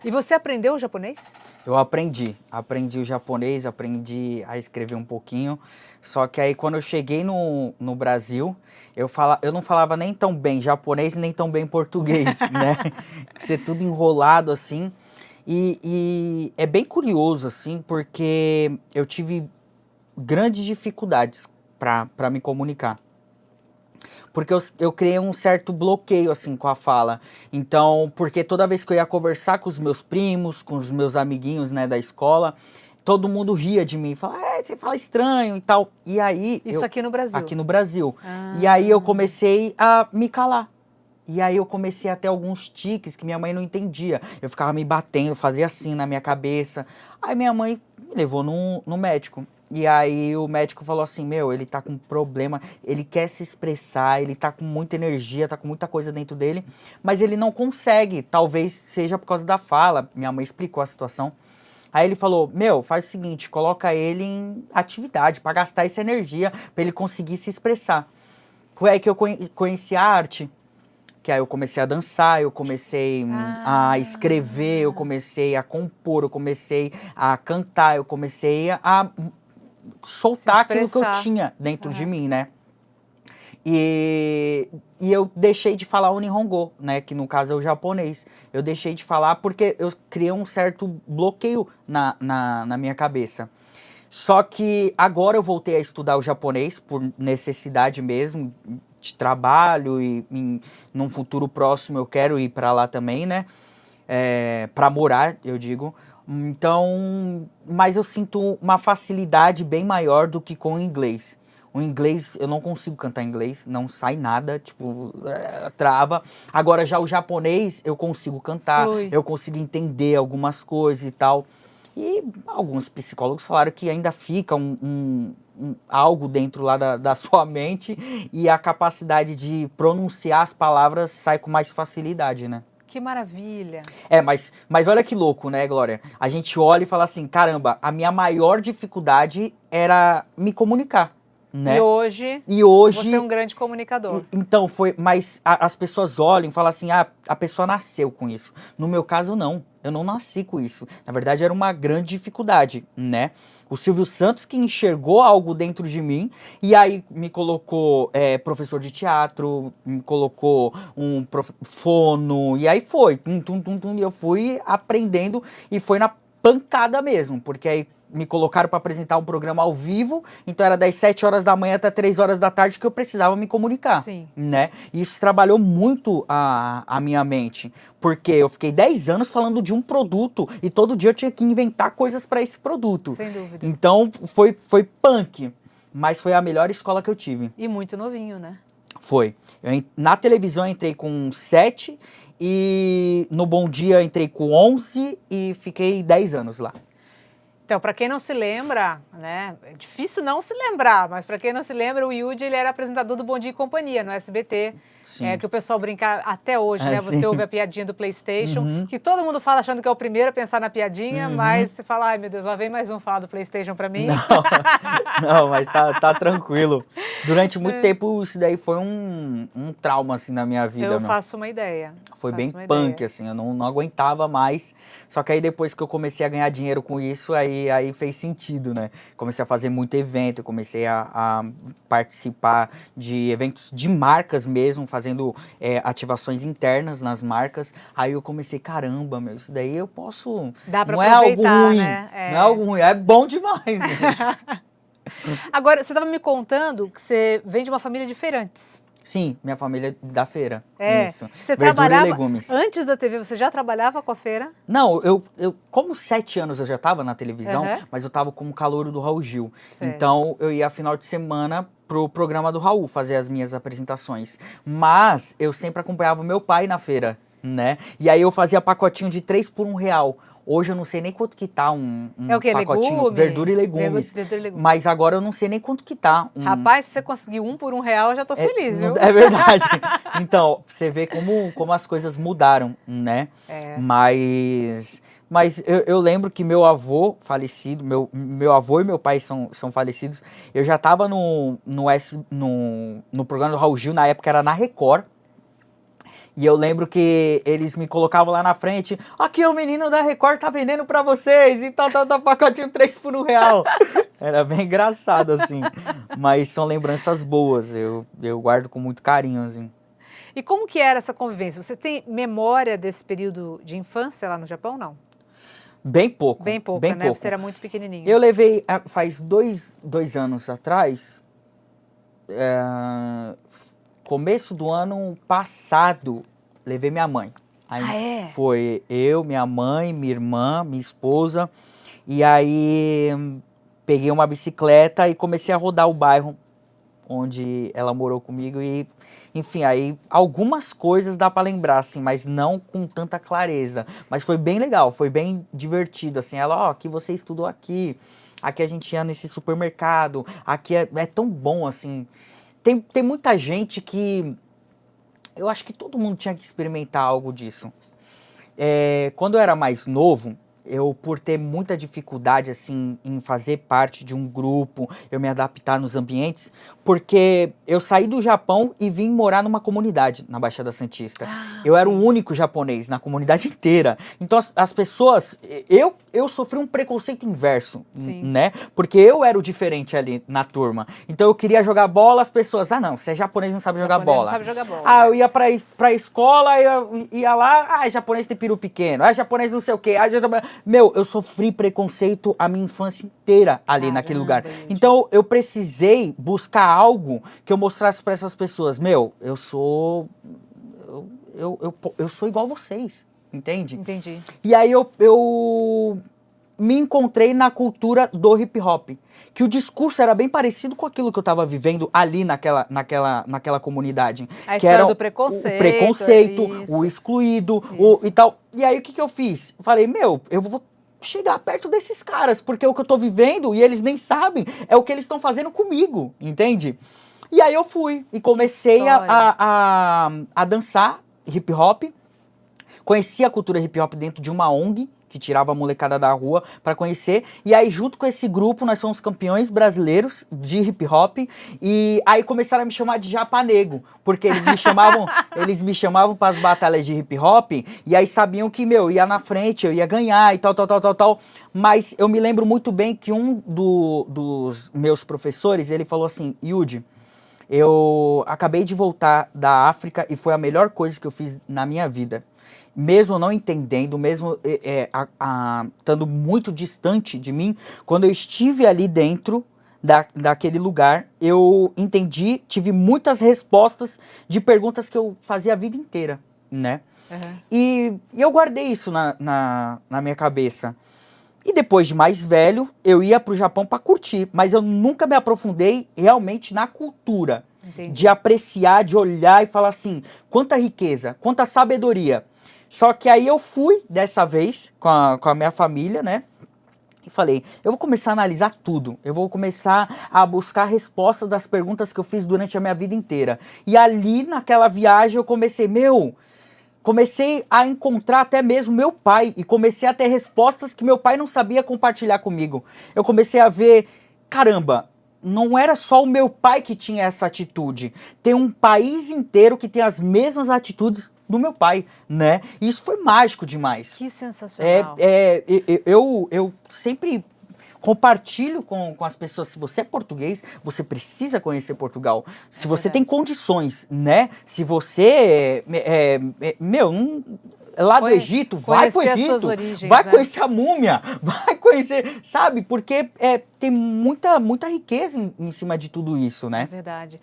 E você aprendeu o japonês? Eu aprendi o japonês, aprendi a escrever um pouquinho, só que aí quando eu cheguei no Brasil, eu não falava nem tão bem japonês nem tão bem português, né? Ser tudo enrolado assim, e é bem curioso assim, porque eu tive grandes dificuldades para me comunicar. Porque eu criei um certo bloqueio, assim, com a fala. Então, porque toda vez que eu ia conversar com os meus primos, com os meus amiguinhos, né, da escola, todo mundo ria de mim. Falava, você fala estranho e tal. E aí... Isso aqui no Brasil? Aqui no Brasil. Ah. E aí eu comecei a me calar. E aí eu comecei a ter alguns tiques que minha mãe não entendia. Eu ficava me batendo, fazia assim na minha cabeça. Aí minha mãe me levou no médico. E aí o médico falou assim, meu, ele tá com problema, ele quer se expressar, ele tá com muita energia, tá com muita coisa dentro dele, mas ele não consegue, talvez seja por causa da fala. Minha mãe explicou a situação. Aí ele falou, meu, faz o seguinte, coloca ele em atividade, pra gastar essa energia, pra ele conseguir se expressar. Foi aí que eu conheci a arte. Que aí eu comecei a dançar, eu comecei a escrever, eu comecei a compor, eu comecei a cantar, eu comecei a soltar aquilo que eu tinha dentro de mim, né? E eu deixei de falar o Nihongo, né? Que no caso é o japonês. Eu deixei de falar porque eu criei um certo bloqueio na minha cabeça. Só que agora eu voltei a estudar o japonês por necessidade mesmo, de trabalho e num futuro próximo eu quero ir para lá também, né? Para morar, eu digo. Então, mas eu sinto uma facilidade bem maior do que com o inglês. O inglês, eu não consigo cantar inglês, não sai nada, tipo, trava. Agora já o japonês, eu consigo cantar, eu consigo entender algumas coisas e tal. E alguns psicólogos falaram que ainda fica algo dentro lá da sua mente e a capacidade de pronunciar as palavras sai com mais facilidade, né? Que maravilha! Mas olha que louco, né, Glória? A gente olha e fala assim, caramba, a minha maior dificuldade era me comunicar, né? E hoje você é um grande comunicador. Então, mas as pessoas olham e falam assim, a pessoa nasceu com isso. No meu caso, não. Eu não nasci com isso. Na verdade, era uma grande dificuldade, né? O Silvio Santos que enxergou algo dentro de mim e aí me colocou professor de teatro, me colocou fono, e aí foi. E eu fui aprendendo e foi na pancada mesmo, porque aí me colocaram para apresentar um programa ao vivo, então era das 7 horas da manhã até 3 horas da tarde que eu precisava me comunicar, né? E isso trabalhou muito a minha mente, porque eu fiquei 10 anos falando de um produto e todo dia eu tinha que inventar coisas para esse produto. Sem dúvida. Então foi punk, mas foi a melhor escola que eu tive. E muito novinho, né? Foi. Na televisão eu entrei com 7 e no Bom Dia eu entrei com 11 e fiquei 10 anos lá. Então, para quem não se lembra, né, é difícil não se lembrar, mas para quem não se lembra, o Yudi, ele era apresentador do Bom Dia e Companhia, no SBT, que o pessoal brinca até hoje, né, você ouve a piadinha do PlayStation, que todo mundo fala achando que é o primeiro a pensar na piadinha, mas você fala, ai meu Deus, lá vem mais um falar do PlayStation para mim. Não, mas tá tranquilo. Durante muito tempo, isso daí foi um trauma, assim, na minha vida. Eu faço uma ideia. Foi bem punk, assim, eu não aguentava mais. Só que aí depois que eu comecei a ganhar dinheiro com isso, aí fez sentido, né? Comecei a fazer muito evento, comecei a participar de eventos de marcas mesmo, fazendo ativações internas nas marcas. Aí eu comecei, caramba, meu, isso daí eu posso... Dá pra não é algo ruim, né? Não é algo ruim, é bom demais. Né? Agora, você estava me contando que você vem de uma família de feirantes. Sim, minha família é da feira. Isso. Você Verdura trabalhava, e legumes. Antes da TV, você já trabalhava com a feira? Não, como 7 anos eu já estava na televisão, mas eu estava como calouro do Raul Gil. Certo. Então eu ia final de semana pro programa do Raul fazer as minhas apresentações. Mas eu sempre acompanhava o meu pai na feira, né? E aí eu fazia pacotinho de 3 por R$1. Hoje eu não sei nem quanto que tá um pacotinho, legume? Verdura e legumes. Mas agora eu não sei nem quanto que tá. Rapaz, se você conseguir 1 por R$1, eu já tô feliz, viu? É verdade. Então, você vê como as coisas mudaram, né? Mas eu lembro que meu avô falecido, meu avô e meu pai são falecidos. Eu já tava no programa do Raul Gil, na época era na Record. E eu lembro que eles me colocavam lá na frente, aqui o menino da Record tá vendendo pra vocês, e tal, pacotinho 3 por R$1. Era bem engraçado, assim. Mas são lembranças boas, eu guardo com muito carinho, assim. E como que era essa convivência? Você tem memória desse período de infância lá no Japão, não? Bem pouco. Bem pouco, bem né? pouco. Você era muito pequenininho. Eu levei, faz dois anos atrás, começo do ano passado, levei minha mãe. Aí foi eu, minha mãe, minha irmã, minha esposa, e aí peguei uma bicicleta e comecei a rodar o bairro onde ela morou comigo e, enfim, aí algumas coisas dá pra lembrar, assim, mas não com tanta clareza. Mas foi bem legal, foi bem divertido, assim, ela, ó, aqui você estudou aqui a gente ia nesse supermercado, aqui é tão bom, assim. Tem muita gente que, eu acho que todo mundo tinha que experimentar algo disso. Quando eu era mais novo, eu, por ter muita dificuldade, assim, em fazer parte de um grupo, eu me adaptar nos ambientes, porque eu saí do Japão e vim morar numa comunidade na Baixada Santista. Eu era o único japonês na comunidade inteira. Então, as pessoas... Eu sofri um preconceito inverso, né? Porque eu era o diferente ali na turma. Então, eu queria jogar bola, as pessoas... Ah, não, você é japonês e não sabe jogar bola. Não sabe jogar bola. Ah, eu ia pra escola, eu ia lá... Ah, japonês tem peru pequeno. Ah, japonês não sei o quê. Meu, eu sofri preconceito a minha infância inteira ali naquele lugar. Então, eu precisei buscar algo que eu mostrasse para essas pessoas. Meu, eu sou igual vocês, entende? Entendi. E aí eu me encontrei na cultura do hip hop. Que o discurso era bem parecido com aquilo que eu estava vivendo ali naquela comunidade. A que era do preconceito. O preconceito, o excluído, e tal. E aí o que eu fiz? Falei, meu, eu vou chegar perto desses caras, porque o que eu tô vivendo, e eles nem sabem, é o que eles estão fazendo comigo, entende? E aí eu fui e comecei a dançar hip hop, conheci a cultura hip hop dentro de uma ONG, que tirava a molecada da rua para conhecer, e aí junto com esse grupo nós somos campeões brasileiros de hip hop, e aí começaram a me chamar de japanego, porque eles me chamavam para as batalhas de hip hop, e aí sabiam que, meu, ia na frente, eu ia ganhar e tal, mas eu me lembro muito bem que um dos meus professores, ele falou assim, Yuji, eu acabei de voltar da África e foi a melhor coisa que eu fiz na minha vida. Mesmo não entendendo, mesmo estando muito distante de mim, quando eu estive ali dentro daquele lugar, eu entendi, tive muitas respostas de perguntas que eu fazia a vida inteira, né? Uhum. E eu guardei isso na minha cabeça. E depois de mais velho, eu ia pro Japão para curtir, mas eu nunca me aprofundei realmente na cultura. Entendi. De apreciar, de olhar e falar assim, quanta riqueza, quanta sabedoria. Só que aí eu fui, dessa vez, com a minha família, né? E falei, eu vou começar a analisar tudo. Eu vou começar a buscar a resposta das perguntas que eu fiz durante a minha vida inteira. E ali, naquela viagem, eu comecei a encontrar até mesmo meu pai. E comecei a ter respostas que meu pai não sabia compartilhar comigo. Eu comecei a ver, caramba, não era só o meu pai que tinha essa atitude. Tem um país inteiro que tem as mesmas atitudes do meu pai, né? E isso foi mágico demais. Que sensacional. Eu sempre compartilho com as pessoas, se você é português, você precisa conhecer Portugal. Se você tem condições, né? Se você lá do Egito, vai pro Egito, as suas origens, vai né? conhecer a múmia, vai conhecer, sabe? Porque tem muita riqueza em cima de tudo isso, né? É verdade.